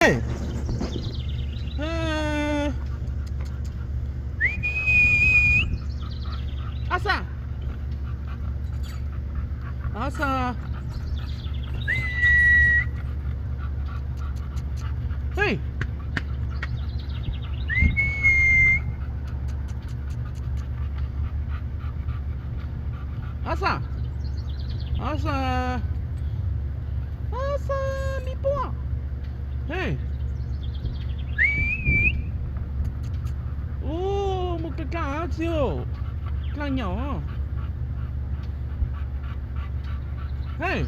Hey. Uh, Asa. Asa. Hey. Asa. Asa. Asa, mi buah. Hey. Oh, một cái cá siêu. Cá nhỏ. Hey.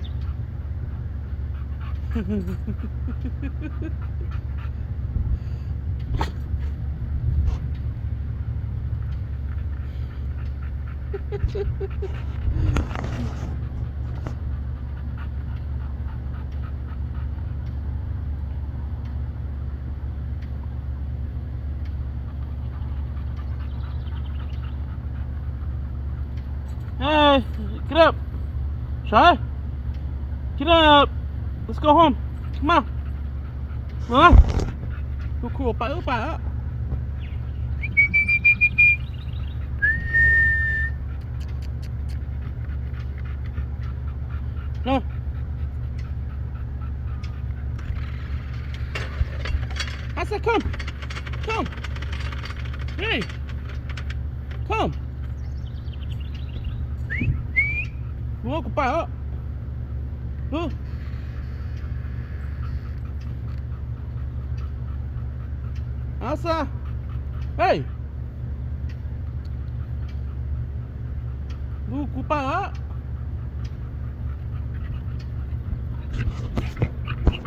Hey, get up. Shy. Get up. Let's go home. Come on. Come on. Cool, pa. No. Asa, come. Come. Hey. Come. Mua của bà. Ừ. Asa. Hey. Lu của bà.